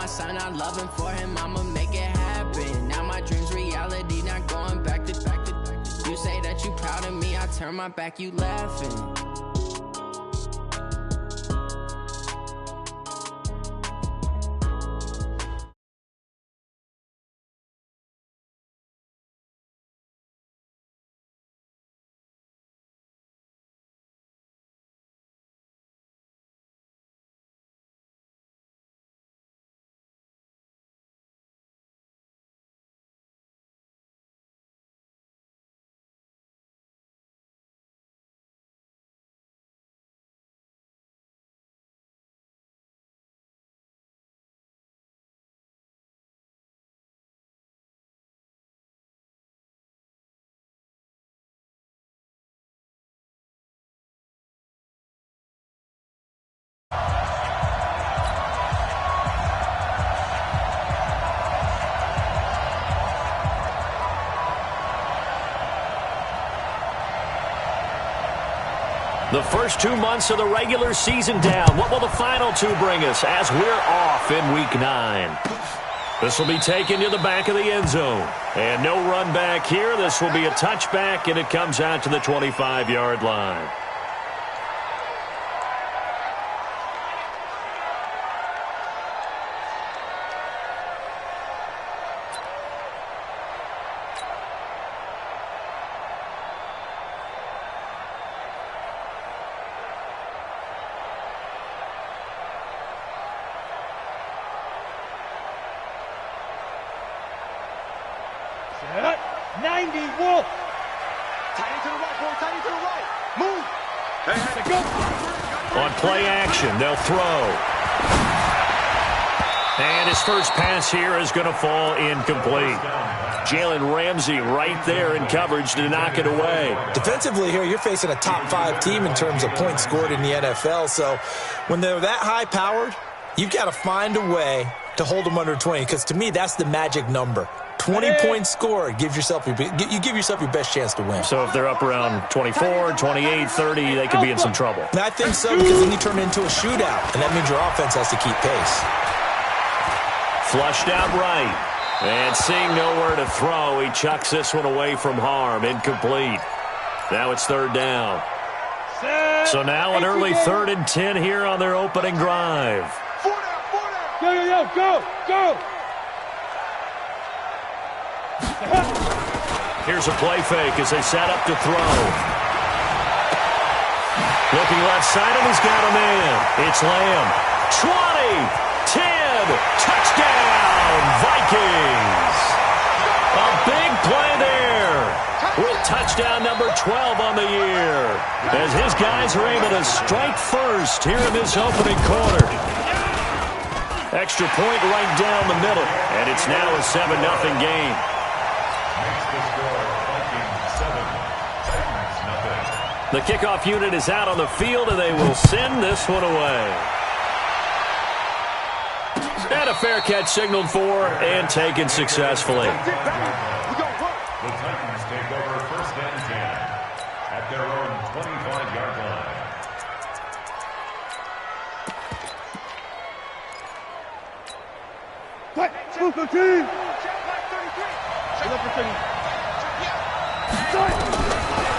my son, I love him for him, I'ma make it happen. Now my dream's reality, not going back to. You say that you proud of me, I turn my back, you laughing. The first 2 months of the regular season down. What will the final two bring us as we're off in Week 9? This will be taken to the back of the end zone. And no run back here. This will be a touchback, and it comes out to the 25-yard line. Set. 90, Wolf. Tight to the right, boy. Tight to the right. Move. They had to go. On play action, they'll throw. And his first pass here is going to fall incomplete. Jalen Ramsey right there in coverage to knock it away. Defensively here, you're facing a top-5 team in terms of points scored in the NFL. So when they're that high-powered, you've got to find a way to hold them under 20, because to me, that's the magic number. 20 points scored, you give yourself your best chance to win. So if they're up around 24, 28, 30, they could be in some trouble. And I think so, because then you turn it into a shootout, and that means your offense has to keep pace. Flushed out right. And seeing nowhere to throw, he chucks this one away from harm. Incomplete. Now it's third down. So now an early 3rd and 10 here on their opening drive. Go. Here's a play fake as they set up to throw. Looking left side, and he's got a man. It's Lamb. 20, 10, touchdown, Vikings. A big play there with touchdown number 12 on the year, as his guys are able to strike first here in this opening quarter. Extra point right down the middle, and it's now a 7-0 game. The kickoff unit is out on the field, and they will send this one away. And a fair catch signaled for and taken successfully. The Titans take over 1st and 10 at their own 25-yard line.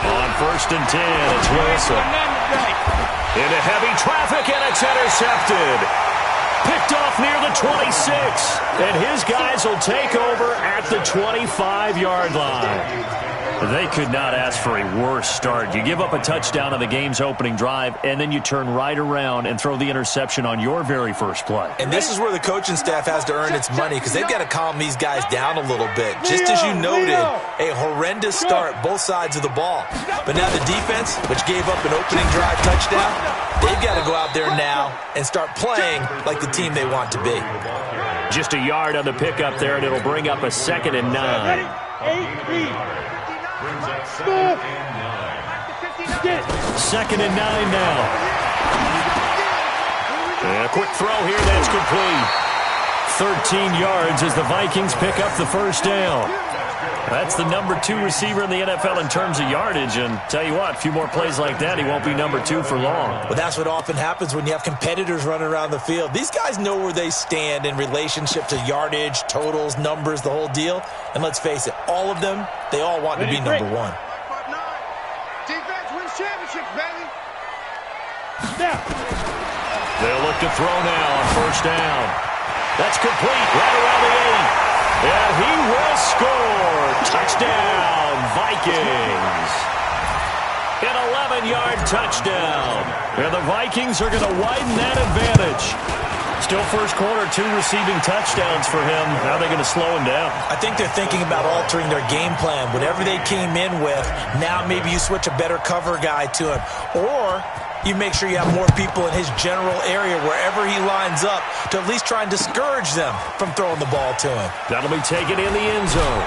On 1st and 10, it's Wilson. Into heavy traffic, and it's intercepted. Picked off near the 26, and his guys will take over at the 25-yard line. They could not ask for a worse start. You give up a touchdown on the game's opening drive, and then you turn right around and throw the interception on your very first play. And this is where the coaching staff has to earn its money, because they've got to calm these guys down a little bit. Just as you noted, a horrendous start, both sides of the ball. But now the defense, which gave up an opening drive touchdown, they've got to go out there now and start playing like the team they want to be. Just a yard on the pickup there, and it'll bring up a 2nd and 9. Brings up 2nd and 9. 2nd and 9 now. And a quick throw here, that's complete. 13 yards as the Vikings pick up the first down. That's the number 2 receiver in the NFL in terms of yardage. And tell you what, a few more plays like that, he won't be number 2 for long. Well, that's what often happens when you have competitors running around the field. These guys know where they stand in relationship to yardage, totals, numbers, the whole deal. And let's face it, all of them, they all want to be number 1. Defense wins championships, baby. They'll look to throw now on first down. That's complete right around the 8. And he will score. Touchdown, Vikings. An 11-yard touchdown. And the Vikings are going to widen that advantage. Still first quarter, 2 receiving touchdowns for him. How are they going to slow him down? I think they're thinking about altering their game plan. Whatever they came in with, now maybe you switch a better cover guy to him. Or you make sure you have more people in his general area wherever he lines up to at least try and discourage them from throwing the ball to him. That'll be taken in the end zone.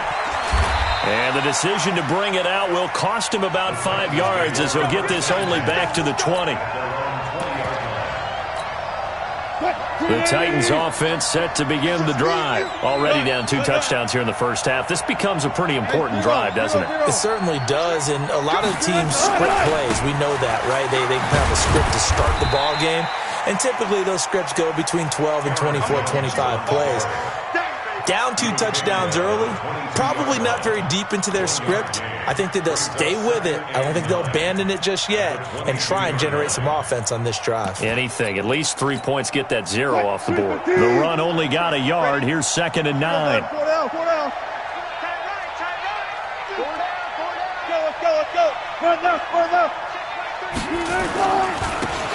And the decision to bring it out will cost him about 5 yards as he'll get this only back to the 20. The Titans offense set to begin the drive. Already down 2 touchdowns here in the first half. This becomes a pretty important drive, doesn't it? It certainly does, and a lot of teams script plays. We know that, right? They have a script to start the ball game, and typically those scripts go between 12 and 24, 25 plays. Down 2 touchdowns early, probably not very deep into their script. I think that they'll stay with it. I don't think they'll abandon it just yet and try and generate some offense on this drive. Anything. At least 3 points, get that 0 off the board. The run only got a yard. Here's 2nd and 9. Let's go. Run left.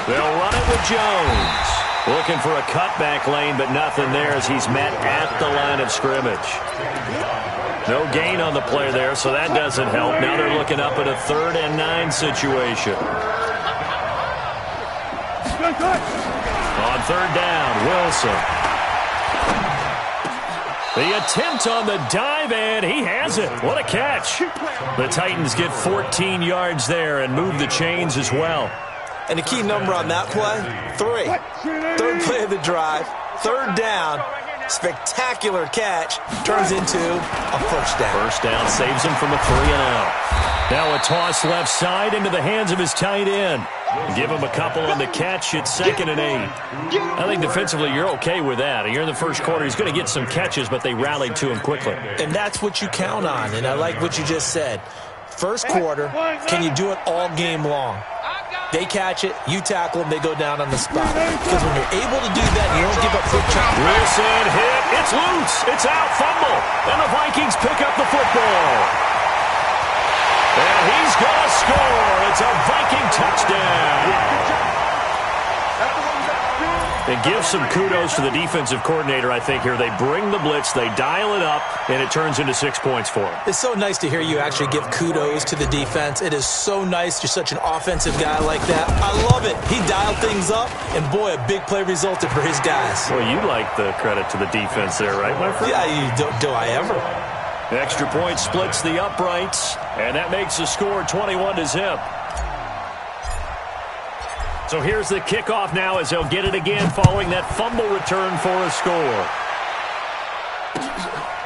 They'll run it with Jones. Looking for a cutback lane, but nothing there as he's met at the line of scrimmage. No gain on the play there, so that doesn't help. Now they're looking up at a 3rd and 9 situation. On 3rd down, Wilson. The attempt on the dive, and he has it. What a catch. The Titans get 14 yards there and move the chains as well. And the key number on that play, 3. 3rd play of the drive, 3rd down, spectacular catch, turns into a first down. First down saves him from a 3-and-out. Now a toss left side into the hands of his tight end. Give him a couple on the catch. It's 2nd and 8. I think defensively you're okay with that. You're in the first quarter. He's going to get some catches, but they rallied to him quickly. And that's what you count on, and I like what you just said. First quarter, can you do it all game long? They catch it, you tackle them, they go down on the spot. Because when you're able to do that, you don't give up quick chunk. Wilson hit. It's loose. It's out. Fumble. And the Vikings pick up the football. And he's going to score. It's a Viking touchdown. It gives some kudos to the defensive coordinator, I think, here. They bring the blitz, they dial it up, and it turns into 6 points for him. It's so nice to hear you actually give kudos to the defense. It is so nice. You're such an offensive guy like that. I love it. He dialed things up, and boy, a big play resulted for his guys. Well, you like the credit to the defense there, right, my friend? Yeah, do I ever? Extra point splits the uprights, and that makes the score 21-0. So here's the kickoff now as they'll get it again following that fumble return for a score.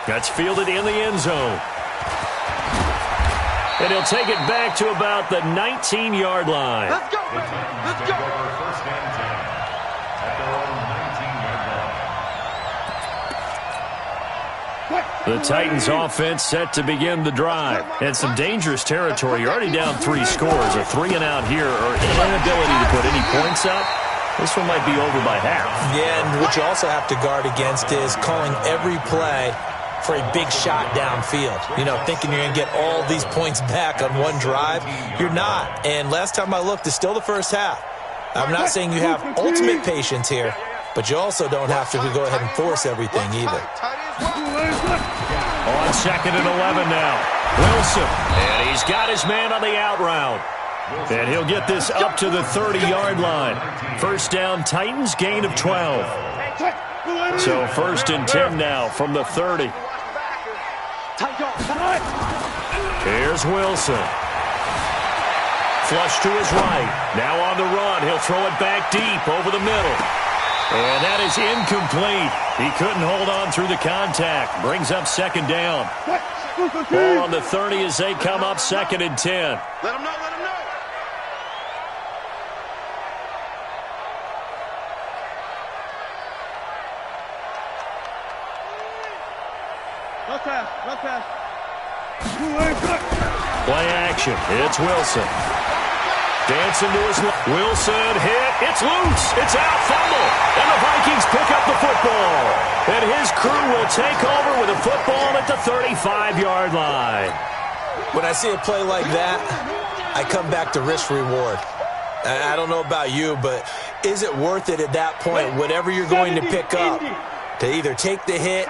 That's fielded in the end zone. And he'll take it back to about the 19-yard line. Let's go. First and 10 at their own 19-yard line. The Titans offense set to begin the drive. And some dangerous territory. You're already down 3 scores. A 3-and-out here or inability to put any points up. This one might be over by half. Yeah, and what you also have to guard against is calling every play for a big shot downfield. You know, thinking you're going to get all these points back on one drive. You're not. And last time I looked, it's still the first half. I'm not saying you have ultimate patience here, but you also don't have to go ahead and force everything either. On 2nd and 11 now. Wilson. And he's got his man on the out route. And he'll get this up to the 30-yard line. First down, Titans, gain of 12. So 1st and 10 now from the 30. Here's Wilson. Flush to his right. Now on the run. He'll throw it back deep over the middle. And that is incomplete. He couldn't hold on through the contact. Brings up second down. Ball on the 30 as they come up 2nd and 10. Let him know, let him know. Left pass, left pass. Play action. It's Wilson. Dancing to his left. Wilson hit. It's loose. It's out. Fumble. And the Vikings pick up the football. And his crew will take over with a football at the 35-yard line. When I see a play like that, I come back to risk reward. I don't know about you, but is it worth it at that point, whatever you're going to pick up, to either take the hit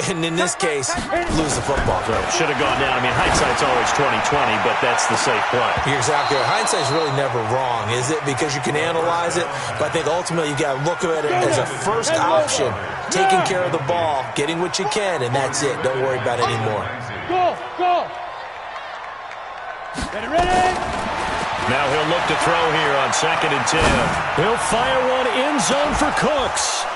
and in this case, lose the football? So should have gone down. I mean, hindsight's always 20/20, but that's the safe play. You're exactly right. Hindsight's really never wrong, is it? Because you can analyze it, but I think ultimately you got to look at it as a first option, taking care of the ball, getting what you can, and that's it. Don't worry about it anymore. Go, go. Ready? Now he'll look to throw here on 2nd and 10. He'll fire one end zone for Cooks.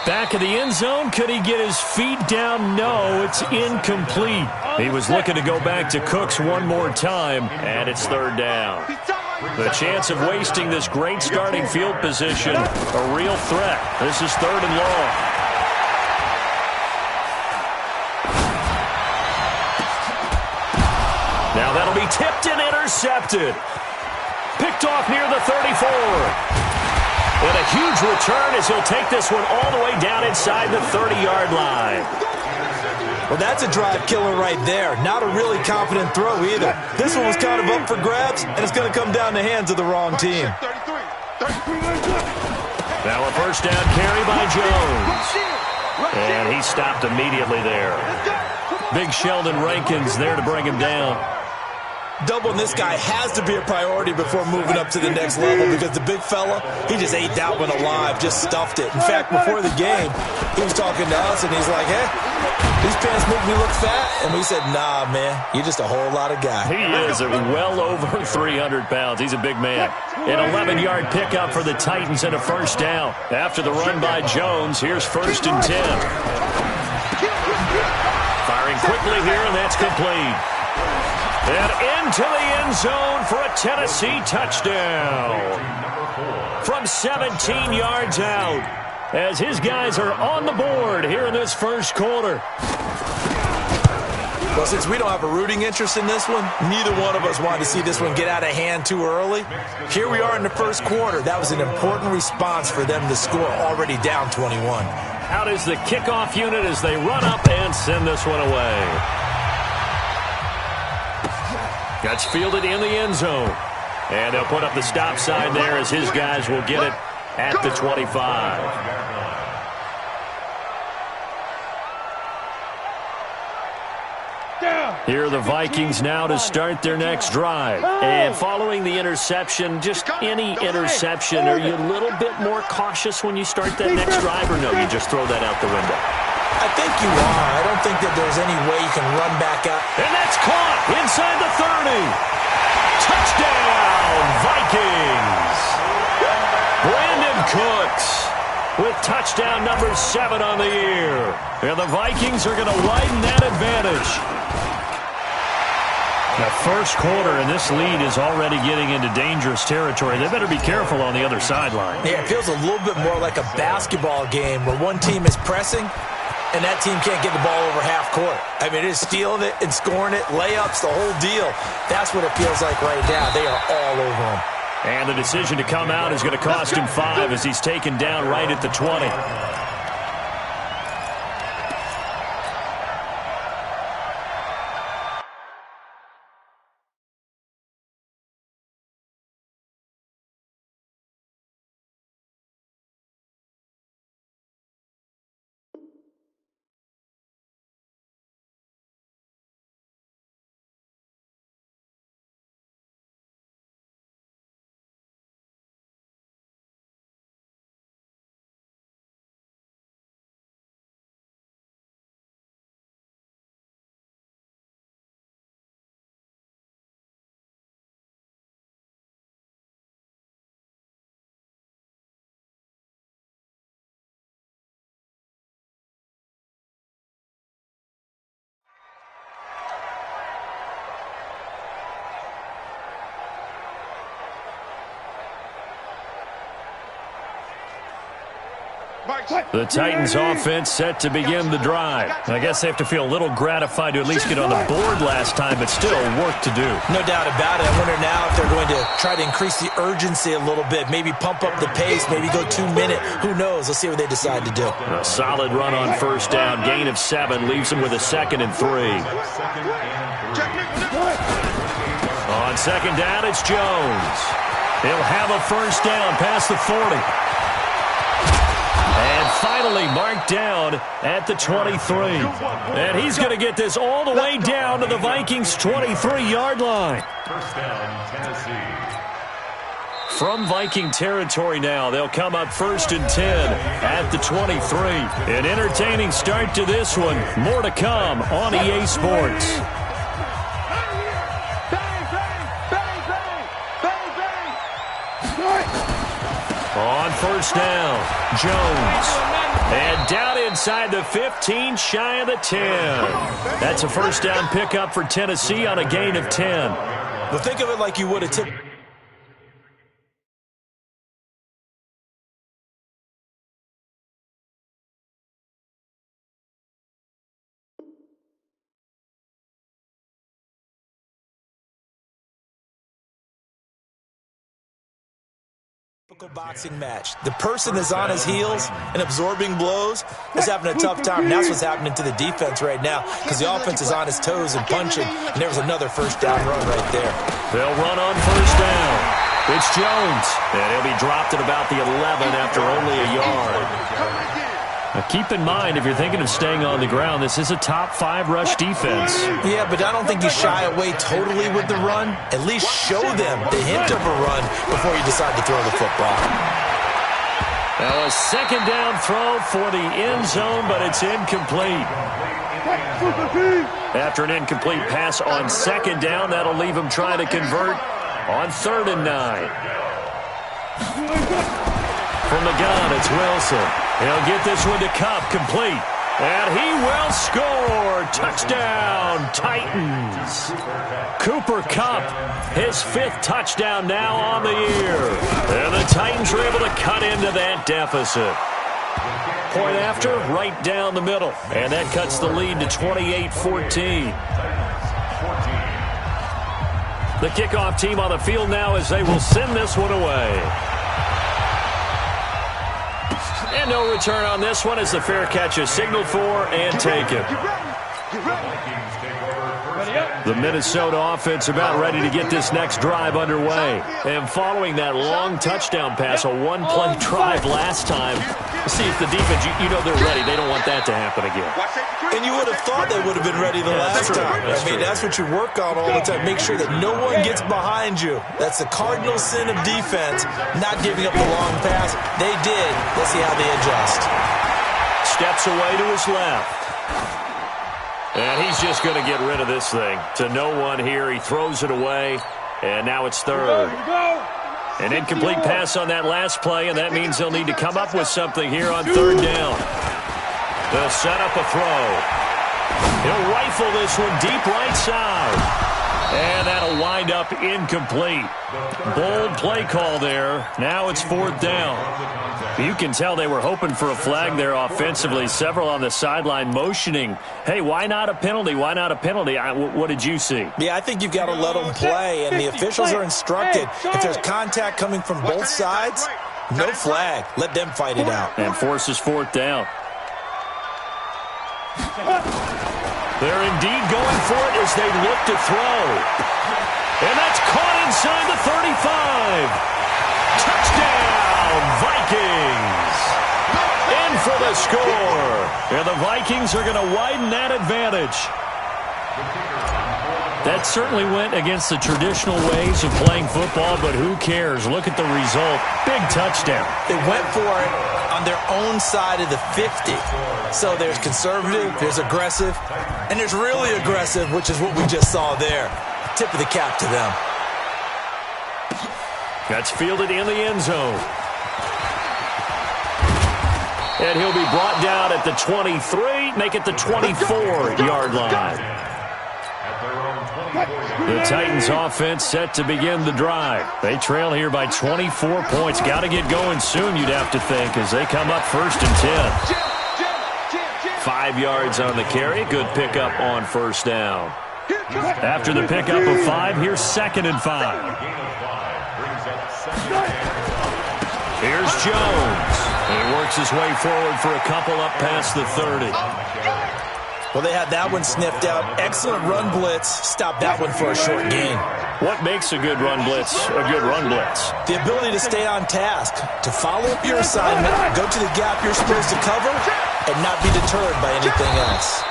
Back of the end zone. Could he get his feet down? No, it's incomplete. He was looking to go back to Cooks one more time, and it's 3rd down. The chance of wasting this great starting field position, a real threat. This is 3rd and long. Now that'll be tipped and intercepted. Picked off near the 34. And a huge return as he'll take this one all the way down inside the 30-yard line. Well, that's a drive killer right there. Not a really confident throw either. This one was kind of up for grabs, and it's going to come down the hands of the wrong team. Now a first down carry by Jones. And he stopped immediately there. Big Sheldon Rankins there to bring him down. Doubling this guy has to be a priority before moving up to the next level because the big fella, he just ate that one alive, just stuffed it. In fact, before the game, he was talking to us, and he's like, hey, these pants make me look fat. And we said, nah, man, you're just a whole lot of guy. He is well over 300 pounds. He's a big man. An 11-yard pickup for the Titans and a first down. After the run by Jones, here's 1st and 10. Firing quickly here, and that's complete. And into the end zone for a Tennessee touchdown. From 17 yards out, as his guys are on the board here in this first quarter. Well, since we don't have a rooting interest in this one, neither one of us wanted to see this one get out of hand too early. Here we are in the first quarter. That was an important response for them to score already down 21. Out is the kickoff unit as they run up and send this one away. Gets fielded in the end zone. And they'll put up the stop sign there as his guys will get it at the 25. Here are the Vikings now to start their next drive. And following the interception, just any interception, are you a little bit more cautious when you start that next drive, or no, you just throw that out the window? I think you are. I don't think that there's any way you can run back out. And that's caught inside the 30. Touchdown, Vikings. Brandon Cooks with touchdown number 7 on the year. And the Vikings are going to widen that advantage. The first quarter, and this lead is already getting into dangerous territory. They better be careful on the other sideline. Yeah, it feels a little bit more like a basketball game where one team is pressing and that team can't get the ball over half court. I mean, it is stealing it and scoring it, layups, the whole deal. That's what it feels like right now. They are all over them. And the decision to come out is going to cost him 5 as he's taken down right at the 20. The Titans offense set to begin the drive. I guess they have to feel a little gratified to at least get on the board last time, but still work to do. No doubt about it. I wonder now if they're going to try to increase the urgency a little bit, maybe pump up the pace, maybe go 2 minute. Who knows? Let's see what they decide to do. A solid run on first down. Gain of 7 leaves them with a 2nd and 3. On second down, it's Jones. He'll have a first down past the 40. And finally marked down at the 23. And he's going to get this all the way down to the Vikings' 23-yard line. First down, Tennessee. From Viking territory now, they'll come up 1st and 10 at the 23. An entertaining start to this one. More to come on EA Sports. On first down, Jones. And down inside the 15, shy of the 10. That's a first down pickup for Tennessee on a gain of 10. Well, think of it like you would a tip. Boxing match. The person that's on his heels and absorbing blows is having a tough time. And that's what's happening to the defense right now because the offense is on his toes and punching, and there was another first down run right there. They'll run on first down. It's Jones, and he'll be dropped at about the 11 after only a yard. Now keep in mind, if you're thinking of staying on the ground, this is a top 5 rush defense. Yeah, but I don't think you shy away totally with the run. At least show them the hint of a run before you decide to throw the football. Now a second down throw for the end zone, but it's incomplete. After an incomplete pass on second down, that'll leave him trying to convert on 3rd and 9. From the gun, it's Wilson. He'll get this one to Kupp, complete. And he will score. Touchdown, Titans. Cooper Kupp, his 5th touchdown now on the year. And the Titans are able to cut into that deficit. Point after, right down the middle. And that cuts the lead to 28-14. The kickoff team on the field now as they will send this one away. And no return on this one as the fair catch is signaled for and taken. The Minnesota offense about ready to get this next drive underway. And following that long touchdown pass, a one-play drive last time, see if the defense, you know they're ready. They don't want that to happen again. And you would have thought they would have been ready the last time. I mean, that's what you work on all the time. Make sure that no one gets behind you. That's the cardinal sin of defense, not giving up the long pass. They did. Let's see how they adjust. Steps away to his left. And he's just going to get rid of this thing. To no one here. He throws it away. And now it's 3rd. An incomplete pass on that last play, and that means they'll need to come up with something here on 3rd down. They'll set up a throw. He'll rifle this one deep right side. And that'll wind up incomplete. Bold play call there. Now it's 4th down. You can tell they were hoping for a flag there offensively. Several on the sideline motioning, hey, why not a penalty? Why not a penalty? What did you see? Yeah, I think you've got to let them play, and the officials are instructed. If there's contact coming from both sides, no flag. Let them fight it out. And forces 4th down. They're indeed going for it as they look to throw. And that's caught inside the 35. Touchdown, Vikings. In for the score. And the Vikings are going to widen that advantage. That certainly went against the traditional ways of playing football, but who cares? Look at the result. Big touchdown. They went for it on their own side of the 50. So there's conservative, there's aggressive, and there's really aggressive, which is what we just saw there. Tip of the cap to them. That's fielded in the end zone. And he'll be brought down at the 23, make it the 24-yard line. At their own 20. The Titans offense set to begin the drive. They trail here by 24 points. Got to get going soon, you'd have to think, as they come up 1st and 10. 5 yards on the carry. Good pickup on 1st down. After the pickup of 5, here's 2nd and 5. Here's Jones. He works his way forward for a couple up past the 30. Well, they had that one sniffed out. Excellent run blitz. Stop that one for a short gain. What makes a good run blitz a good run blitz? The ability to stay on task, to follow up your assignment, go to the gap you're supposed to cover, and not be deterred by anything else.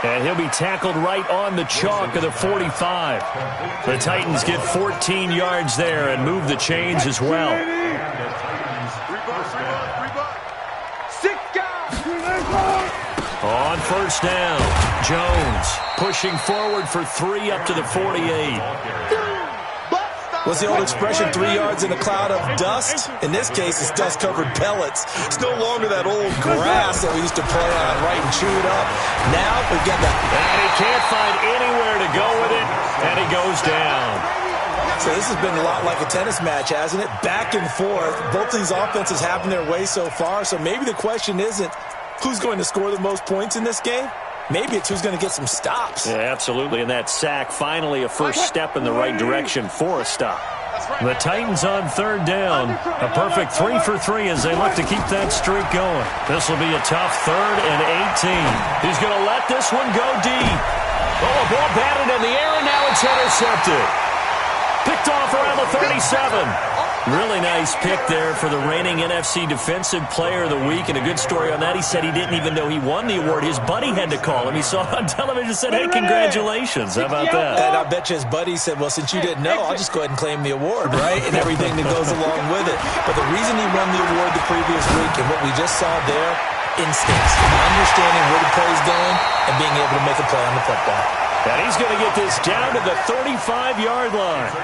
And he'll be tackled right on the chalk of the 45. The Titans get 14 yards there and move the chains as well. On 1st down, Jones pushing forward for 3 up to the 48. What's the old expression, 3 yards in a cloud of dust? In this case, it's dust-covered pellets. It's no longer that old grass that we used to play on, right, and chew it up. Now we've got that. And he can't find anywhere to go with it, and he goes down. So this has been a lot like a tennis match, hasn't it? Back and forth. Both these offenses having their way so far, so maybe the question isn't who's going to score the most points in this game. Maybe it's who's going to get some stops. Yeah, absolutely. And that sack, finally a first step in the right direction for a stop. The Titans on 3rd down. A perfect 3 for 3 as they look to keep that streak going. This will be a tough 3rd and 18. He's going to let this one go deep. Oh, a ball batted in the air, and now it's intercepted. Picked off around the 37. Really nice pick there for the reigning NFC Defensive Player of the Week, and a good story on that. He said he didn't even know he won the award. His buddy had to call him. He saw it on television and said, hey, congratulations. How about that? And I bet you his buddy said, well, since you didn't know, I'll just go ahead and claim the award, right? And everything that goes along with it. But the reason he won the award the previous week and what we just saw there, instincts, understanding where the play is going and being able to make a play on the football. And he's going to get this down to the 35-yard line.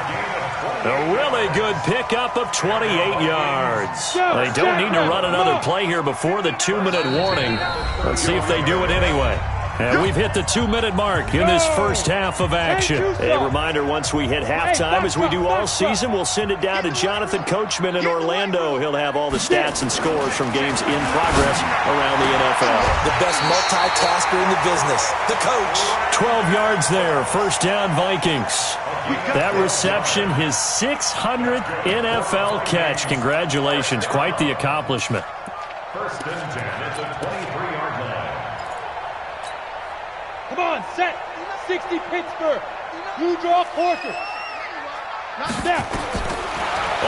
A really good pickup of 28 yards. They don't need to run another play here before the 2-minute warning. Let's see if they do it anyway. And we've hit the 2-minute mark in this first half of action. A reminder, once we hit halftime, as we do all season, we'll send it down to Jonathan Coachman in Orlando. He'll have all the stats and scores from games in progress around the NFL. The best multitasker in the business, the coach. 12 yards there, 1st down Vikings. That reception, his 600th NFL catch. Congratulations, quite the accomplishment. 1st and 10 at the 23-yard line. Come on, set. 60 Pittsburgh. You draw quarter. Snap.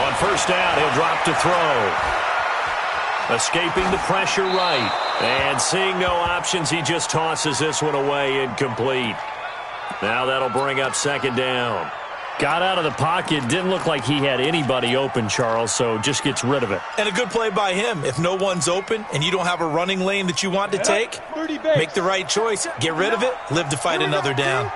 On 1st down, he'll drop to throw. Escaping the pressure right. And seeing no options, he just tosses this one away, incomplete. Now that'll bring up 2nd down. Got out of the pocket. Didn't look like he had anybody open, Charles, so just gets rid of it. And a good play by him. If no one's open and you don't have a running lane that you want to take, make the right choice. Get rid of it. Live to fight another down.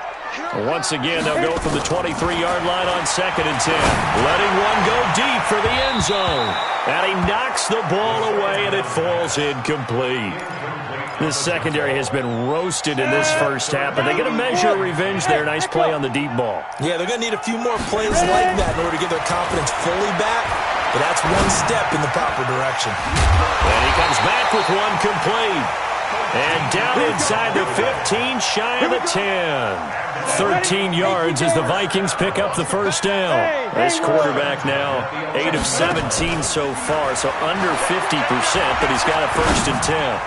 Once again, they'll go from the 23-yard line on 2nd and 10. Letting one go deep for the end zone. And he knocks the ball away, and it falls incomplete. This secondary has been roasted in this first half, but they get a measure of revenge there. Nice play on the deep ball. Yeah, they're going to need a few more plays like that in order to get their confidence fully back. But that's one step in the proper direction. And he comes back with one complete. And down inside the 15, shy of the 10. 13 yards as the Vikings pick up the 1st down. This quarterback now 8 of 17 so far, so under 50%, but he's got a 1st and 10.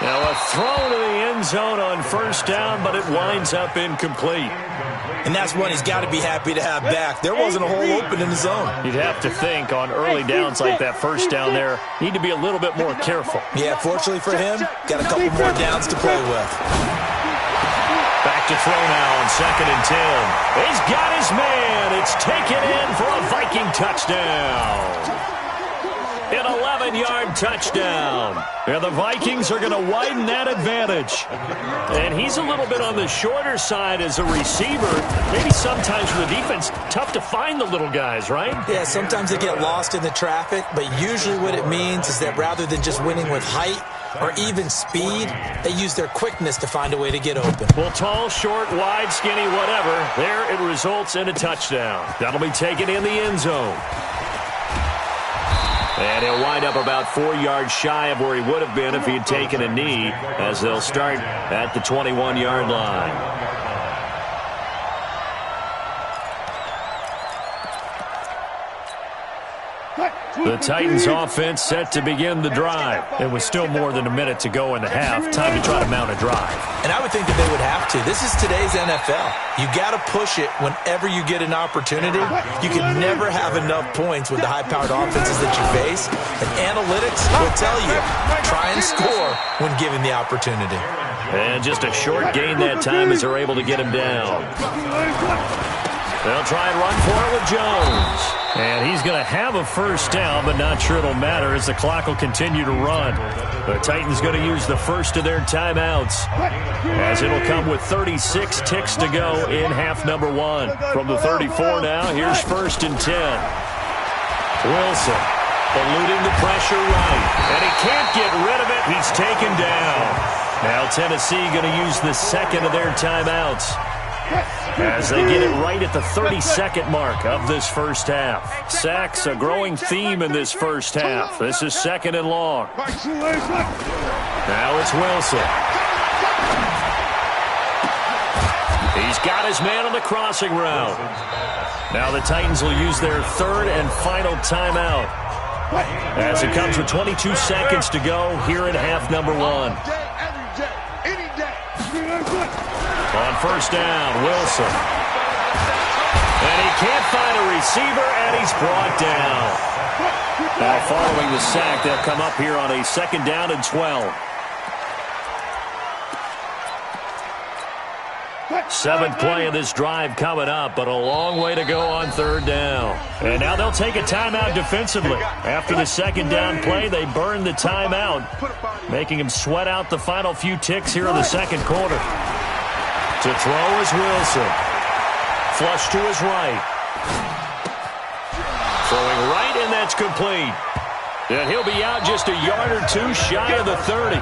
Now a throw to the end zone on 1st down, but it winds up incomplete. And that's one he's got to be happy to have back. There wasn't a hole open in the zone. You'd have to think on early downs like that 1st down there, need to be a little bit more careful. Yeah, fortunately for him, got a couple more downs to play with. Back to throw now on 2nd and 10. He's got his man. It's taken in for a Viking touchdown. An 11-yard touchdown. And the Vikings are going to widen that advantage. And he's a little bit on the shorter side as a receiver. Maybe sometimes for the defense, tough to find the little guys, right? Yeah, sometimes they get lost in the traffic, but usually what it means is that rather than just winning with height, or even speed, they use their quickness to find a way to get open. Well, tall, short, wide, skinny, whatever, there it results in a touchdown. That'll be taken in the end zone. And he'll wind up about 4 yards shy of where he would have been if he had taken a knee, as they'll start at the 21-yard line. The Titans offense set to begin the drive. It was still more than a minute to go in the half. Time to try to mount a drive. And I would think that they would have to. This is today's NFL. You got to push it whenever you get an opportunity. You can never have enough points with the high-powered offenses that you face. And analytics will tell you, try and score when given the opportunity. And just a short gain that time as they're able to get him down. They'll try and run for it with Jones. And he's going to have a first down, but not sure it'll matter as the clock will continue to run. The Titans going to use the first of their timeouts, as it'll come with 36 ticks to go in half number 1. From the 34 now, here's 1st and 10. Wilson eluding the pressure right, and he can't get rid of it. He's taken down. Now Tennessee going to use the second of their timeouts, as they get it right at the 32nd mark of this first half. Sacks, a growing theme in this first half. This is 2nd and long. Now it's Wilson. He's got his man on the crossing route. Now the Titans will use their 3rd and final timeout, as it comes with 22 seconds to go here in half number 1. On first down, Wilson. And he can't find a receiver, and he's brought down. Now following the sack, they'll come up here on a 2nd down and 12. 7th play of this drive coming up, but a long way to go on 3rd down. And now they'll take a timeout defensively. After the 2nd down play, they burn the timeout, making him sweat out the final few ticks here in the 2nd quarter. To throw is Wilson. Flush to his right. Throwing right, and that's complete. And he'll be out just a yard or two shy of the 30.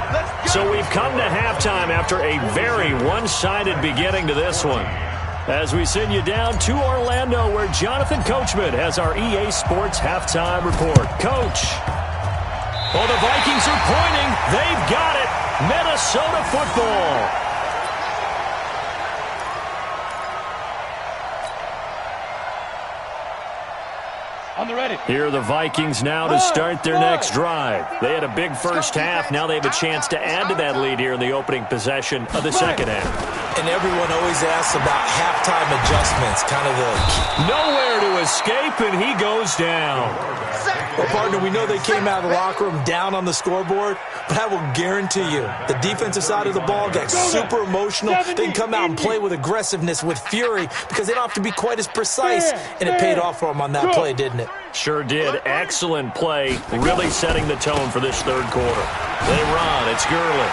So we've come to halftime after a very one-sided beginning to this one, as we send you down to Orlando, where Jonathan Coachman has our EA Sports halftime report. Coach. Well, the Vikings are pointing. They've got it. Minnesota football. Here are the Vikings now to start their next drive. They had a big first half. Now they have a chance to add to that lead here in the opening possession of the 2nd half. And everyone always asks about halftime adjustments, kind of the... Nowhere to escape, and he goes down. Well, partner, we know they came out of the locker room down on the scoreboard, but I will guarantee you the defensive side of the ball got super emotional. They can come out and play with aggressiveness, with fury, because they don't have to be quite as precise, and it paid off for them on that play, didn't it? Sure did. Excellent play, really setting the tone for this 3rd quarter. They run. It's Gurley.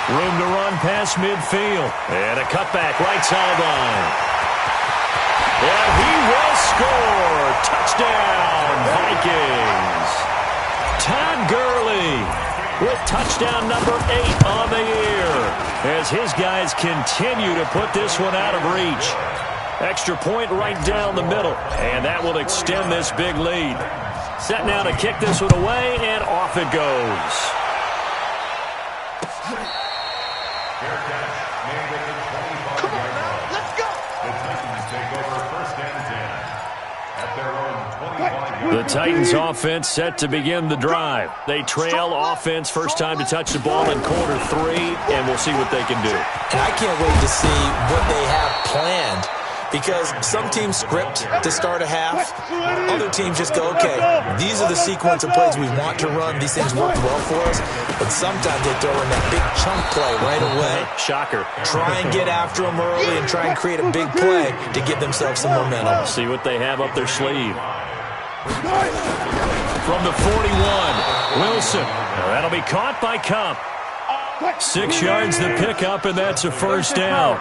Room to run past midfield. And a cutback right sideline. And he will score. Touchdown, Vikings. Todd Gurley with touchdown number 8 on the year, as his guys continue to put this one out of reach. Extra point right down the middle, and that will extend this big lead. Set now to kick this one away, and off it goes. Come on now, let's go. The Titans take over 1st and 10 at their own 25-yard line. The Titans offense set to begin the drive. They trail offense, first time to touch the ball in quarter 3, and we'll see what they can do. And I can't wait to see what they have planned, because some teams script to start a half. Other teams just go, okay, these are the sequence of plays we want to run. These things work well for us. But sometimes they throw in that big chunk play right away. Shocker. Try and get after them early and try and create a big play to give themselves some momentum. See what they have up their sleeve. From the 41, Wilson. That'll be caught by Cup. 6 yards the pickup, and that's a first down.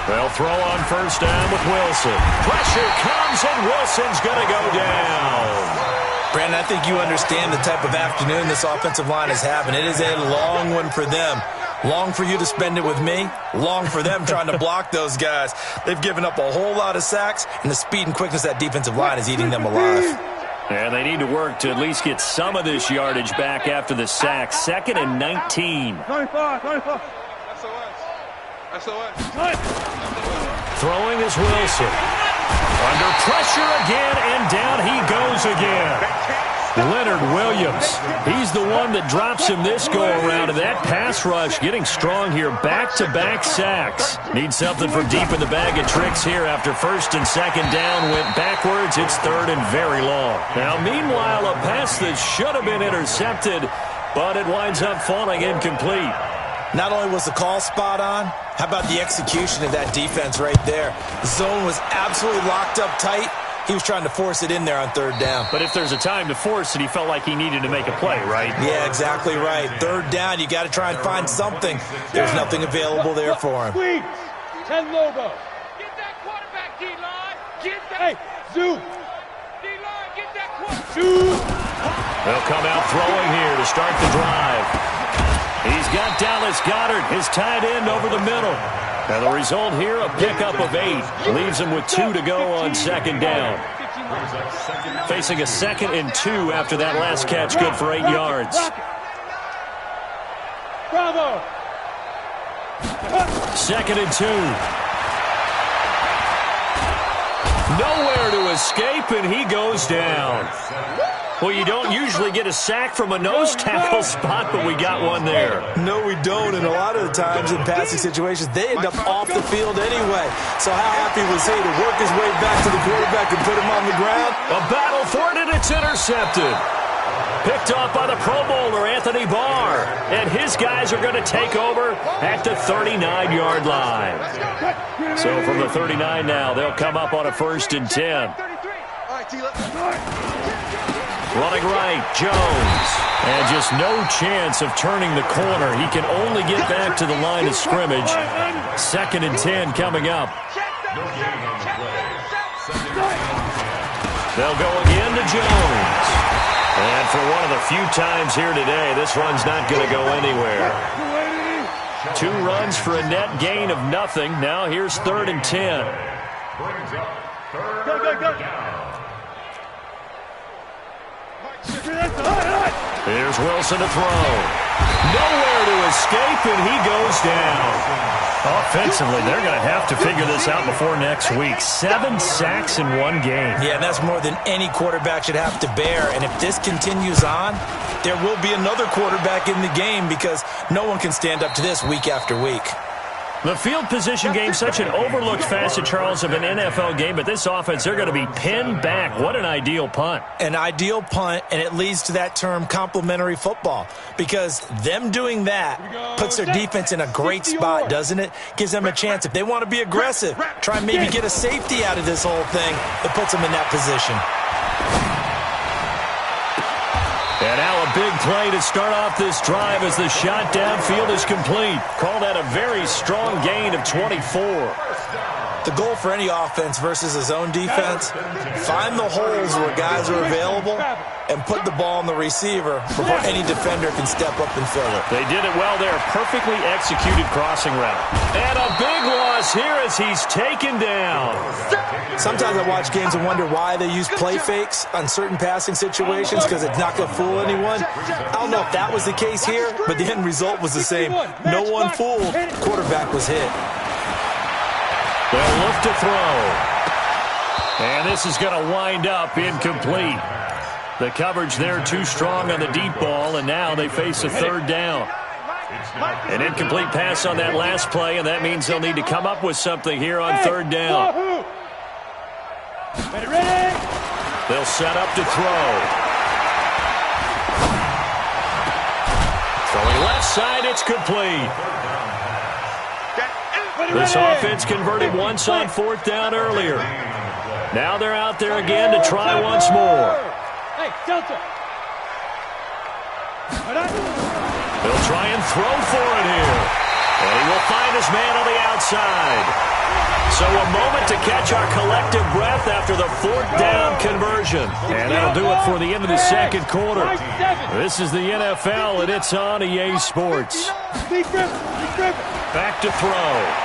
They'll throw on first down with Wilson. Pressure comes, and Wilson's going to go down. Brandon, I think you understand the type of afternoon this offensive line is having. It is a long one for them. Long for you to spend it with me. Long for them trying to block those guys. They've given up a whole lot of sacks, and the speed and quickness of that defensive line is eating them alive. And they need to work to at least get some of this yardage back after the sack. 2nd and 19. 25. Throwing is Wilson. Under pressure again, and down he goes again. Leonard Williams, he's the one that drops him this go-around, and that pass rush getting strong here. Back-to-back sacks. Need something for deep in the bag of tricks here after 1st and 2nd down went backwards. It's 3rd and very long. Now, meanwhile, a pass that should have been intercepted, but it winds up falling incomplete. Not only was the call spot on, how about the execution of that defense right there? The zone was absolutely locked up tight. He was trying to force it in there on 3rd down. But if there's a time to force it, he felt like he needed to make a play, right? Yeah, exactly right. 3rd down, you got to try and find something. There's nothing available there for him. 10 Lobo. Get that quarterback, D-line. Get that. Hey, Zoo. D-line, get that quarterback. Zoo. They'll come out throwing here to start the drive. He's got Dallas Goedert, his tight end, over the middle. Now the result here, a pickup of 8. Leaves him with 2 to go on 2nd down. Facing a 2nd and 2 after that last catch, good for 8 yards. Bravo. 2nd and 2. Nowhere to escape, and he goes down. Well, you don't usually get a sack from a nose tackle spot, but we got one there. No, we don't, and a lot of the times in passing situations, they end up off the field anyway. So how happy was he to work his way back to the quarterback and put him on the ground? A battle for it, and it's intercepted. Picked off by the Pro Bowler, Anthony Barr. And his guys are going to take over at the 39-yard line. So from the 39 now, they'll come up on a 1st and 10. Running right, Jones. And just no chance of turning the corner. He can only get back to the line of scrimmage. 2nd and 10 coming up. They'll go again to Jones. And for one of the few times here today, this run's not going to go anywhere. 2 runs for a net gain of nothing. Now here's 3rd and 10. Go. Here's Wilson to throw. Nowhere to escape, and he goes down. Offensively, they're going to have to figure this out before next week. 7 sacks in 1 game. Yeah, and that's more than any quarterback should have to bear. And if this continues on, there will be another quarterback in the game because no one can stand up to this week after week. The field position game, such an overlooked facet, Charles, of an NFL game, but this offense, they're going to be pinned back. What an ideal punt. An ideal punt, and it leads to that term complementary football, because them doing that puts their defense in a great spot, doesn't it? Gives them a chance. If they want to be aggressive, try and maybe get a safety out of this whole thing, it puts them in that position. And now a big play to start off this drive as the shot downfield is complete. Call that a very strong gain of 24. The goal for any offense versus a zone defense, find the holes where guys are available and put the ball on the receiver before any defender can step up and fill it. They did it well there. Perfectly executed crossing route. And a big loss here as he's taken down. Sometimes I watch games and wonder why they use play fakes on certain passing situations because it's not going to fool anyone. I don't know if that was the case here, but the end result was the same. No one fooled. Quarterback was hit. They'll look to throw. And this is going to wind up incomplete. The coverage there too strong on the deep ball, and now they face a 3rd down. An incomplete pass on that last play, and that means they'll need to come up with something here on 3rd down. They'll set up to throw. Throwing left side, it's complete. This offense converted once on 4th down earlier. Now they're out there again to try once more. Hey, Delta. They'll try and throw for it here. And he will find his man on the outside. So a moment to catch our collective breath after the fourth down conversion. And that'll do it for the end of the second quarter. This is the NFL, and it's on EA Sports. Back to throw.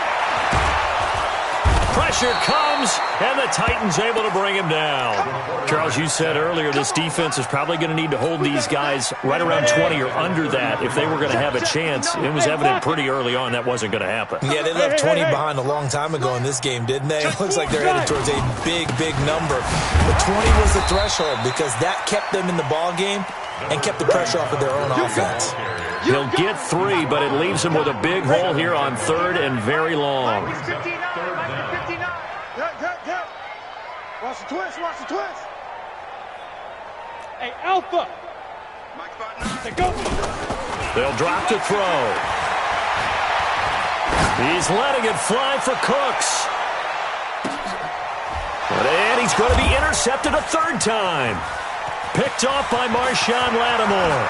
Pressure comes, and the Titans able to bring him down. Charles, you said earlier this defense is probably going to need to hold these guys right around 20 or under that if they were going to have a chance. It was evident pretty early on that wasn't going to happen. Yeah, they left 20 behind a long time ago in this game, didn't they? It looks like they're headed towards a big, big number. But 20 was the threshold because that kept them in the ball game and kept the pressure off of their own offense. He'll get 3, but it leaves him with a big hole here on 3rd and very long. Watch the twist, watch the twist. Hey, Alpha. Go. They'll drop to throw. He's letting it fly for Cooks. And he's going to be intercepted a 3rd time. Picked off by Marshawn Lattimore.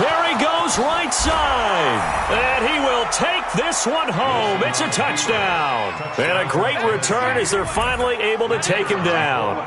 There he goes right side. And he will take this one home. It's a touchdown. And a great return as they're finally able to take him down.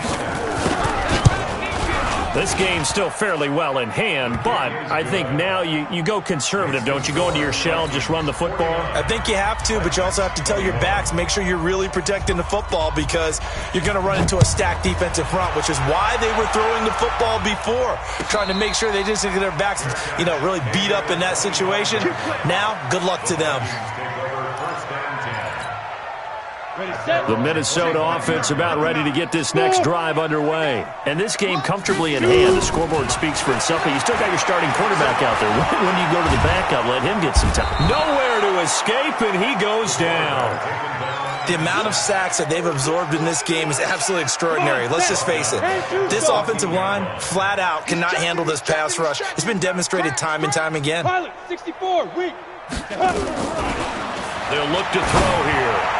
This game's still fairly well in hand, but I think now you go conservative, don't you? Go into your shell, just run the football? I think you have to, but you also have to tell your backs, make sure you're really protecting the football because you're going to run into a stacked defensive front, which is why they were throwing the football before, trying to make sure they just get their backs, really beat up in that situation. Now, good luck to them. The Minnesota offense about ready to get this next drive underway. And this game comfortably in hand. The scoreboard speaks for itself, but you still got your starting quarterback out there. When you go to the backup, let him get some time. Nowhere to escape, and he goes down. The amount of sacks that they've absorbed in this game is absolutely extraordinary. Let's just face it. This offensive line, flat out, cannot handle this pass rush. It's been demonstrated time and time again. Pilot, 64, weak. They'll look to throw here.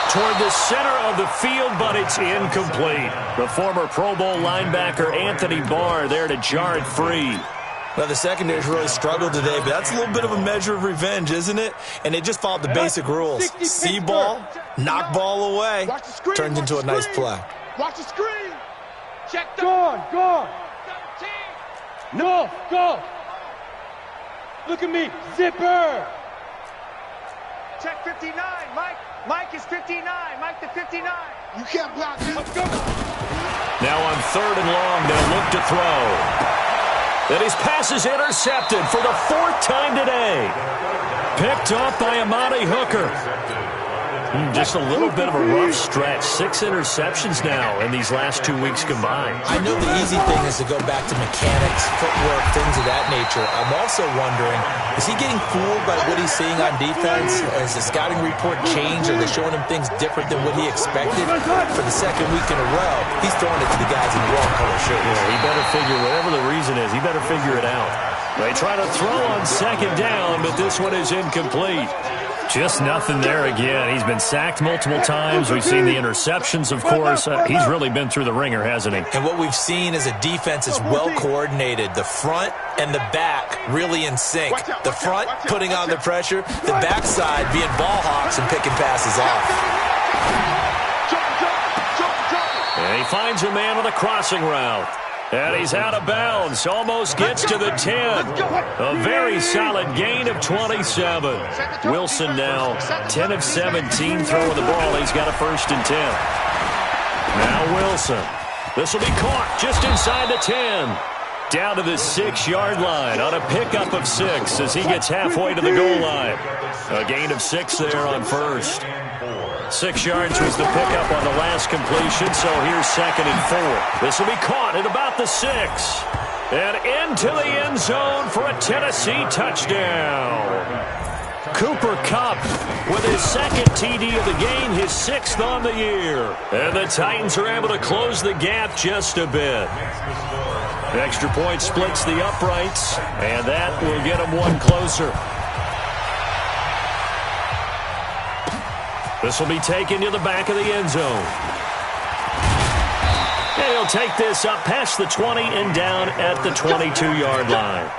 Toward the center of the field, but it's incomplete. The former Pro Bowl linebacker Anthony Barr there to jar it free. Well, the secondary's really struggled today, but that's a little bit of a measure of revenge, isn't it? And they just followed the basic rules. See ball, knock ball away, turns into a nice play. Watch the screen. Check the gone. No, go. Look at me, zipper. Check 59, Mike. Mike is 59. Mike to 59. You can't block this. Let's go. Now on 3rd and long, they'll look to throw. And his pass is intercepted for the 4th time today. Picked off by Amani Hooker. Just a little bit of a rough stretch. 6 interceptions now in these last 2 weeks combined. I know the easy thing is to go back to mechanics, footwork, things of that nature. I'm also wondering, is he getting fooled by what he's seeing on defense? Has the scouting report changed? Are they showing him things different than what he expected? For the 2nd week in a row, he's throwing it to the guys in the wrong color shirts. Yeah, he better figure, whatever the reason is, he better figure it out. They try to throw on 2nd down, but this one is incomplete. Just nothing there again. He's been sacked multiple times. We've seen the interceptions, of course. He's really been through the ringer, hasn't he? And what we've seen is a defense that's well coordinated. The front and the back really in sync. The front putting on the pressure, the backside being ball hawks and picking passes off. And he finds a man with a crossing route. And he's out of bounds. Almost gets to the 10. A very solid gain of 27. Wilson now 10 of 17 throwing the ball. He's got a 1st and 10. Now Wilson. This will be caught just inside the 10. Down to the 6-yard line on a pickup of 6 as he gets halfway to the goal line. A gain of 6 there on 1st. 6 yards was the pickup on the last completion, so here's 2nd and 4. This will be caught at about the 6. And into the end zone for a Tennessee touchdown. Cooper Kupp with his 2nd TD of the game, his 6th on the year. And the Titans are able to close the gap just a bit. Extra point splits the uprights, and that will get them one closer. This will be taken to the back of the end zone. And he'll take this up past the 20 and down at the 22-yard line.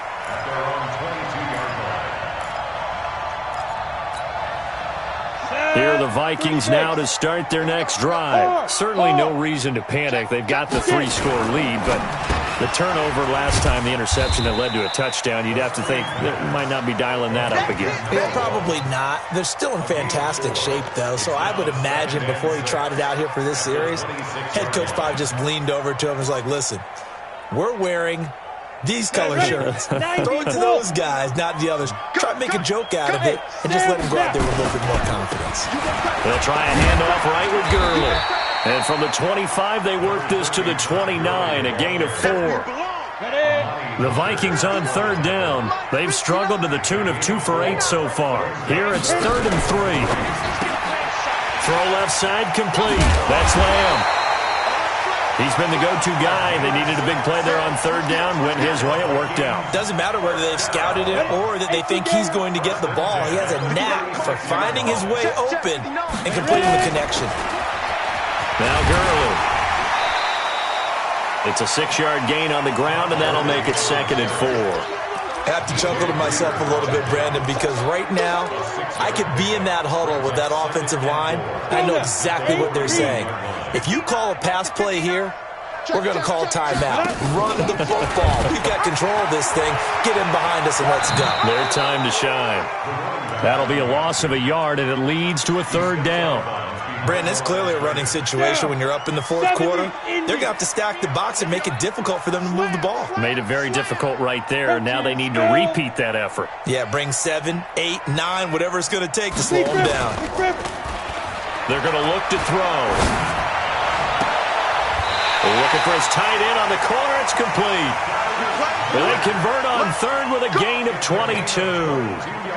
Vikings now to start their next drive. Certainly no reason to panic. They've got the 3-score lead, but the turnover last time, the interception that led to a touchdown, you'd have to think they might not be dialing that up again. Yeah, probably not. They're still in fantastic shape, though, so I would imagine before he trotted out here for this series, head coach probably just leaned over to him and was like, listen, we're wearing these color shirts. Throw it to those guys, not the others. Try to make a joke out of it and just let them go out there with a little bit more confidence. They'll try a handoff right with Gurley. And from the 25, they work this to the 29, a gain of 4. The Vikings on third down. They've struggled to the tune of 2 for 8 so far. Here it's 3rd and 3. Throw left side complete. That's Lamb. He's been the go-to guy. They needed a big play there on third down. Went his way. It worked out. Doesn't matter whether they've scouted it or that they think he's going to get the ball. He has a knack for finding his way open and completing the connection. Now Gurley. It's a 6-yard gain on the ground, and that'll make it 2nd and 4. I have to chuckle to myself a little bit, Brandon, because right now I could be in that huddle with that offensive line. I know exactly what they're saying. If you call a pass play here, we're going to call timeout. Run the football. We've got control of this thing. Get in behind us and let's go. Their time to shine. That'll be a loss of a yard, and it leads to a 3rd down. Brandon, it's clearly a running situation when you're up in the 4th quarter. They're going to have to stack the box and make it difficult for them to move the ball. Made it very difficult right there. Now they need to repeat that effort. Yeah, bring 7, 8, 9, whatever it's going to take to slow them down. They're going to look to throw. Looking for his tight end on the corner. It's complete. They convert on 3rd with a gain of 22.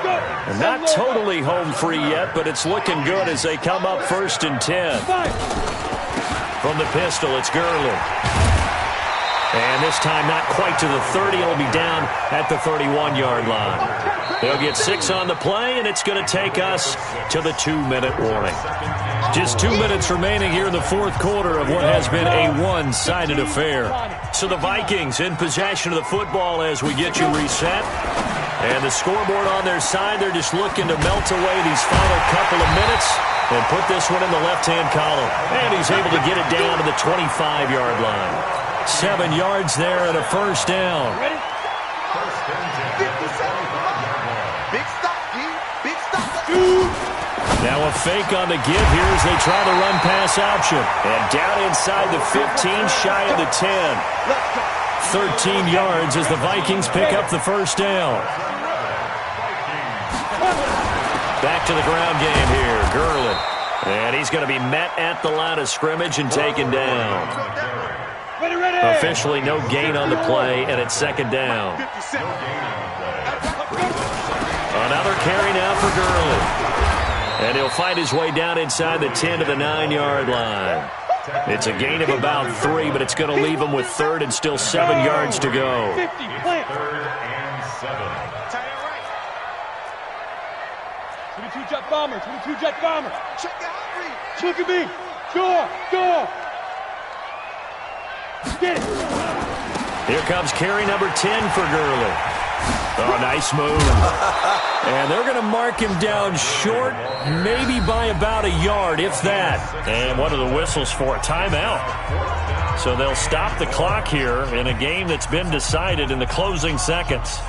And not totally home free yet, but it's looking good as they come up 1st and 10. From the pistol, it's Gurley. And this time not quite to the 30. It'll be down at the 31-yard line. They'll get 6 on the play, and it's going to take us to the 2-minute warning. Just 2 minutes remaining here in the 4th quarter of what has been a one-sided affair. So the Vikings in possession of the football as we get you reset. And the scoreboard on their side, they're just looking to melt away these final couple of minutes and put this one in the left-hand column. And he's able to get it down to the 25-yard line. 7 yards there and a 1st down. Ready? Big stop, D. Big stop. Now a fake on the give here as they try the run-pass option. And down inside the 15, shy of the 10. 13 yards as the Vikings pick up the 1st down. Back to the ground game here, Gurley. And he's going to be met at the line of scrimmage and taken down. Officially no gain on the play, and it's 2nd down. Another carry now for Gurley. And he'll find his way down inside the 10 to the 9-yard line. It's a gain of about 3, but it's going to leave him with 3rd and still 7 yards to go. 3rd and 7. 22 jet bomber, 22 jet bomber. Check out read. Look at me. Go. Get it. Here comes carry number 10 for Gurley. Oh, nice move. And they're going to mark him down short, maybe by about a yard, if that. And what are the whistles for? Timeout. So they'll stop the clock here in a game that's been decided in the closing seconds.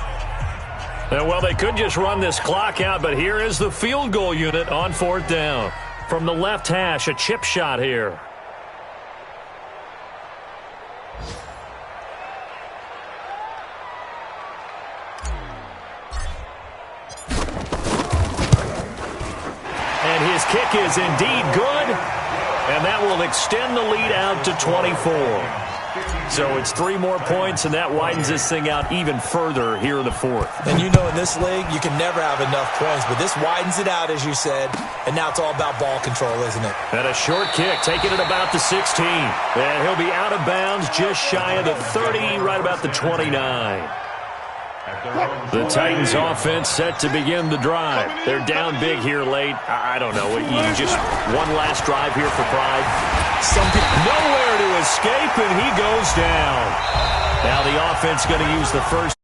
Well, they could just run this clock out, but here is the field goal unit on 4th down. From the left hash, a chip shot here. And his kick is indeed good, and that will extend the lead out to 24. So it's 3 more points, and that widens this thing out even further here in the 4th. And you know in this league, you can never have enough points, but this widens it out, as you said, and now it's all about ball control, isn't it? And a short kick, taking it about the 16. And he'll be out of bounds just shy of the 30, right about the 29. The Titans offense set to begin the drive. They're down big here late. I don't know. You just one last drive here for pride. Some people nowhere to escape, and he goes down. Now the offense going to use the 1st